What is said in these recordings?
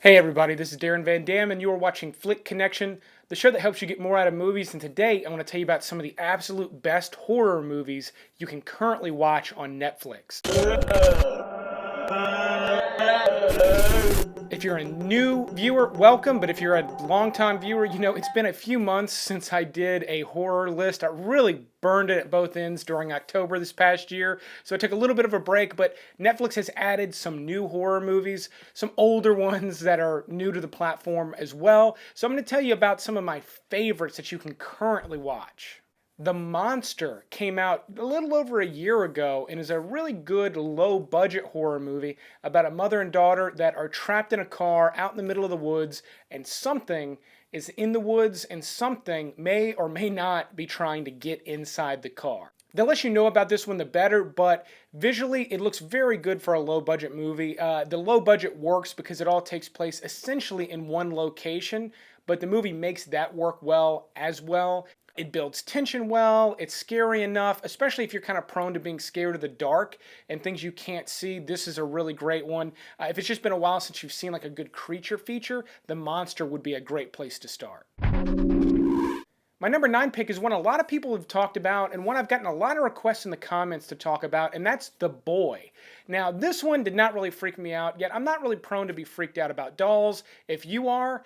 Hey everybody, this is Darren Van Damme and you are watching Flick Connection, the show that helps you get more out of movies. And today I want to tell you about some of the absolute best horror movies you can currently watch on Netflix. If you're a new viewer, welcome, but if you're a longtime viewer, you know it's been a few months since I did a horror list. I really burned it at both ends during October this past year, so I took a little bit of a break, but Netflix has added some new horror movies, some older ones that are new to the platform as well. So I'm going to tell you about some of my favorites that you can currently watch. The Monster came out a little over a year ago and is a really good low-budget horror movie about a mother and daughter that are trapped in a car out in the middle of the woods, and something is in the woods and something may or may not be trying to get inside the car. The less you know about this one, the better, but visually it looks very good for a low-budget movie. The low budget works because it all takes place essentially in one location, but the movie makes that work well as well. It builds tension well, it's scary enough, especially if you're kind of prone to being scared of the dark and things you can't see. This is a really great one. If it's just been a while since you've seen like a good creature feature, The Monster would be a great place to start. My number 9 pick is one a lot of people have talked about and one I've gotten a lot of requests in the comments to talk about, and that's The Boy. Now, this one did not really freak me out, yet I'm not really prone to be freaked out about dolls. If you are,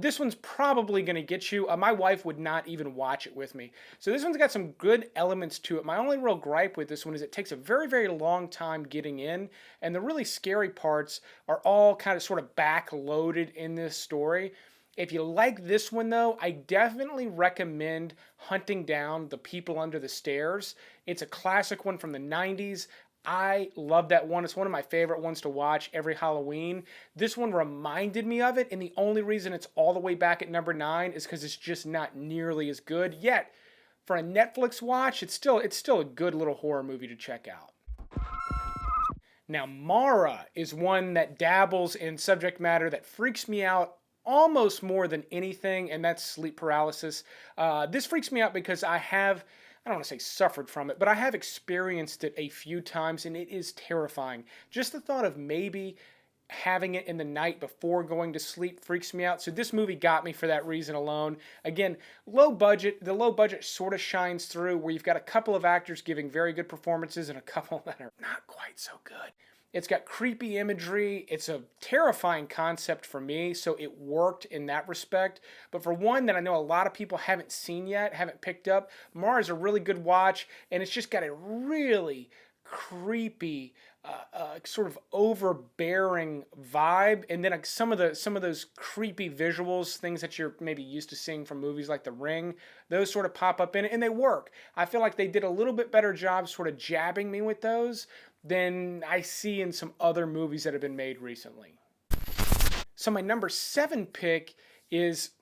this one's probably going to get you. My wife would not even watch it with me. So this one's got some good elements to it. My only real gripe with this one is it takes a very, very long time getting in, and the really scary parts are all kind of sort of back-loaded in this story. If you like this one, though, I definitely recommend Hunting Down the People Under the Stairs. It's a classic one from the 90s. I love that one. It's one of my favorite ones to watch every Halloween. This one reminded me of it, and the only reason it's all the way back at number 9 is because it's just not nearly as good. Yet, for a Netflix watch, it's still a good little horror movie to check out. Now, Mara is one that dabbles in subject matter that freaks me out almost more than anything, and that's sleep paralysis. This freaks me out because I don't want to say suffered from it, but I have experienced it a few times, and it is terrifying. Just the thought of maybe having it in the night before going to sleep freaks me out. So this movie got me for that reason alone. Again, low budget. The low budget sort of shines through where you've got a couple of actors giving very good performances and a couple that are not quite so good. It's got creepy imagery. It's a terrifying concept for me, so it worked in that respect. But for one that I know a lot of people haven't seen yet, haven't picked up, Mars is a really good watch, and it's just got a really creepy, sort of overbearing vibe, and then some of those creepy visuals, things that you're maybe used to seeing from movies like The Ring, those sort of pop up in it, and they work. I feel like they did a little bit better job sort of jabbing me with those than I see in some other movies that have been made recently. So my number 7 pick is...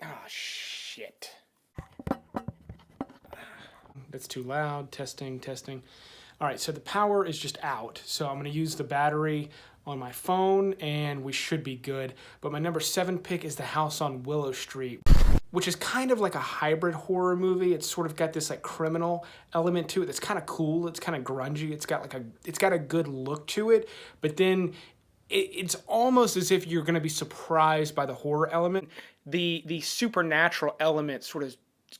oh, shit. That's too loud. Testing. All right, so the power is just out. So I'm going to use the battery on my phone, and we should be good. But my number 7 pick is The House on Willow Street, which is kind of like a hybrid horror movie. It's sort of got this like criminal element to it that's kind of cool. It's kind of grungy. It's got a good look to it. But then it's almost as if you're going to be surprised by the horror element. The supernatural element sort of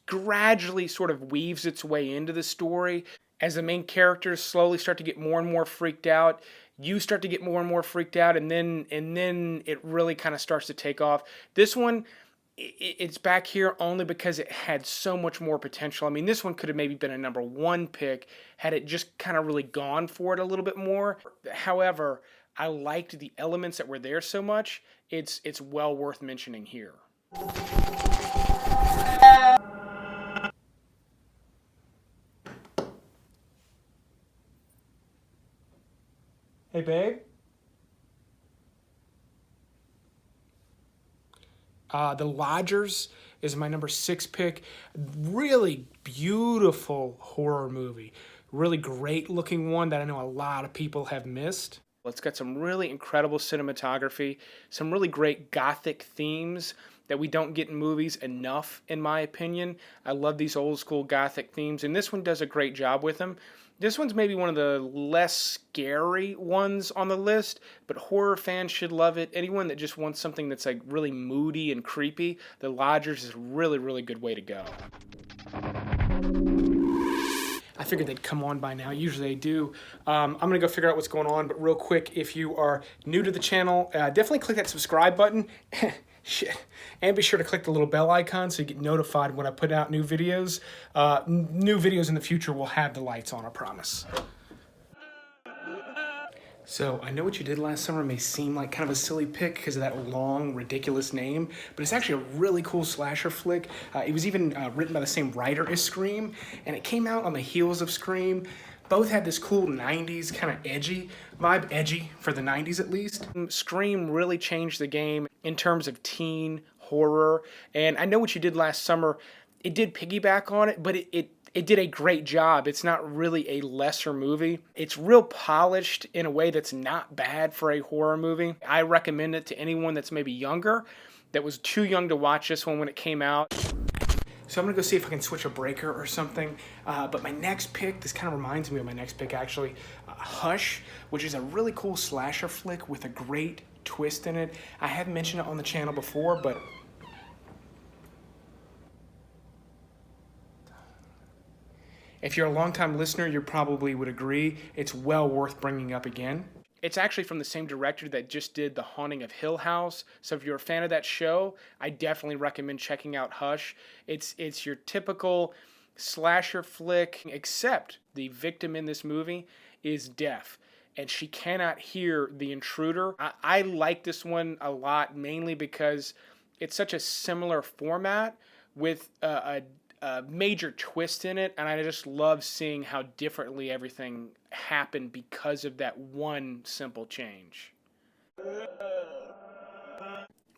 gradually sort of weaves its way into the story as the main characters slowly start to get more and more freaked out. You start to get more and more freaked out, and then it really kind of starts to take off. This one, it's back here only because it had so much more potential. I mean, this one could have maybe been a number 1 pick had it just kind of really gone for it a little bit more. However, I liked the elements that were there so much, it's well worth mentioning here. Hey, babe? The Lodgers is my number 6 pick. Really beautiful horror movie. Really great looking one that I know a lot of people have missed. It's got some really incredible cinematography, some really great gothic themes that we don't get in movies enough, in my opinion. I love these old school gothic themes, and this one does a great job with them. This one's maybe one of the less scary ones on the list, but horror fans should love it. Anyone that just wants something that's like really moody and creepy, The Lodgers is a really, really good way to go. I figured they'd come on by now. Usually they do. I'm going to go figure out what's going on, but real quick, if you are new to the channel, definitely click that subscribe button. Shit. And be sure to click the little bell icon so you get notified when I put out new videos. New videos in the future will have the lights on, I promise. So, I know what you did last summer may seem like kind of a silly pick because of that long, ridiculous name, but it's actually a really cool slasher flick. It was even written by the same writer as Scream, and it came out on the heels of Scream. Both had this cool 90s kind of edgy vibe, edgy for the 90s at least. Scream really changed the game in terms of teen horror, and I know what you did last summer. It did piggyback on it, but it did a great job. It's not really a lesser movie. It's real polished in a way that's not bad for a horror movie. I recommend it to anyone that's maybe younger, that was too young to watch this one when it came out. So I'm gonna go see if I can switch a breaker or something. But my next pick, this kind of reminds me of my next pick actually, Hush, which is a really cool slasher flick with a great twist in it. I have mentioned it on the channel before, but if you're a longtime listener, you probably would agree it's well worth bringing up again. It's actually from the same director that just did The Haunting of Hill House. So if you're a fan of that show, I definitely recommend checking out Hush. It's your typical slasher flick, except the victim in this movie is deaf, and she cannot hear the intruder. I like this one a lot, mainly because it's such a similar format with a major twist in it, and I just love seeing how differently everything happened because of that one simple change.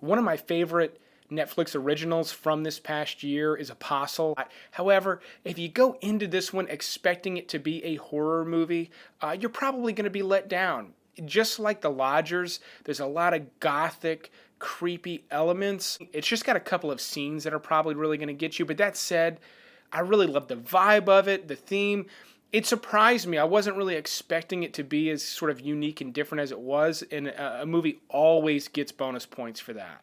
One of my favorite Netflix originals from this past year is Apostle. However, if you go into this one expecting it to be a horror movie, you're probably going to be let down. Just like The Lodgers, there's a lot of gothic, creepy elements. It's just got a couple of scenes that are probably really going to get you. But that said, I really love the vibe of it, the theme. It surprised me. I wasn't really expecting it to be as sort of unique and different as it was. And a movie always gets bonus points for that.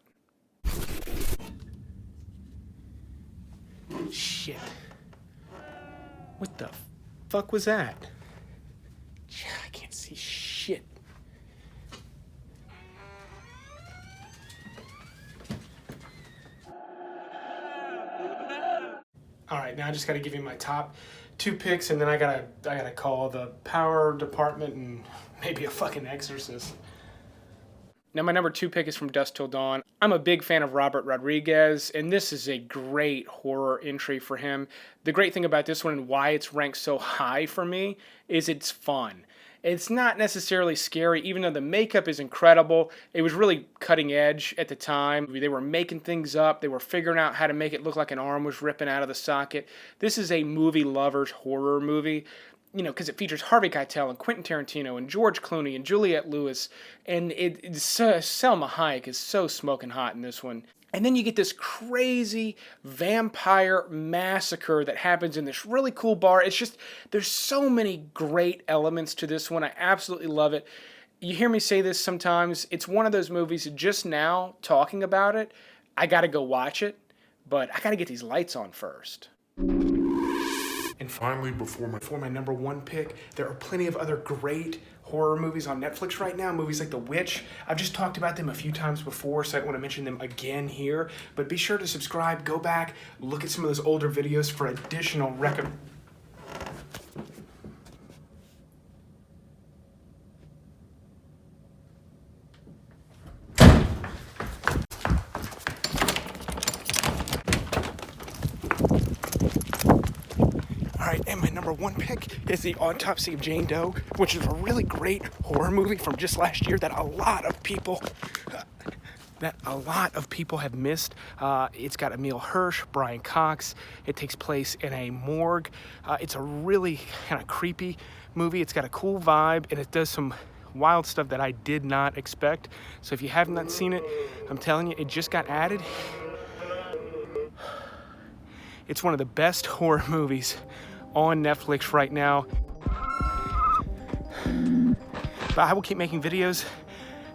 Shit. What the fuck was that? I can't see shit. All right, now I just got to give you my top two picks, and then I gotta call the power department and maybe a fucking exorcist. Now, my number two pick is from Dusk Till Dawn. I'm a big fan of Robert Rodriguez, and this is a great horror entry for him. The great thing about this one and why it's ranked so high for me is it's fun. It's not necessarily scary, even though the makeup is incredible. It was really cutting edge at the time. They were making things up. They were figuring out how to make it look like an arm was ripping out of the socket. This is a movie lover's horror movie, you know, because it features Harvey Keitel and Quentin Tarantino and George Clooney and Juliette Lewis. And Selma Hayek is so smoking hot in this one. And then you get this crazy vampire massacre that happens in this really cool bar. It's just, there's so many great elements to this one. I absolutely love it. You hear me say this sometimes. It's one of those movies, just now, talking about it, I gotta go watch it, but I gotta get these lights on first. And finally, before my number one pick, there are plenty of other great horror movies on Netflix right now. Movies like The Witch. I've just talked about them a few times before, so I don't want to mention them again here. But be sure to subscribe, go back, look at some of those older videos for additional recommendations. Alright, and my number one pick is the Autopsy of Jane Doe, which is a really great horror movie from just last year that a lot of people have missed. It's got Emile Hirsch, Brian Cox. It takes place in a morgue. It's a really kind of creepy movie. It's got a cool vibe, and it does some wild stuff that I did not expect. So if you have not seen it, I'm telling you, it just got added. It's one of the best horror movies on Netflix right now. But I will keep making videos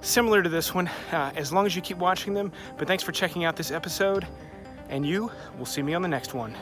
similar to this one as long as you keep watching them. But thanks for checking out this episode, and you will see me on the next one.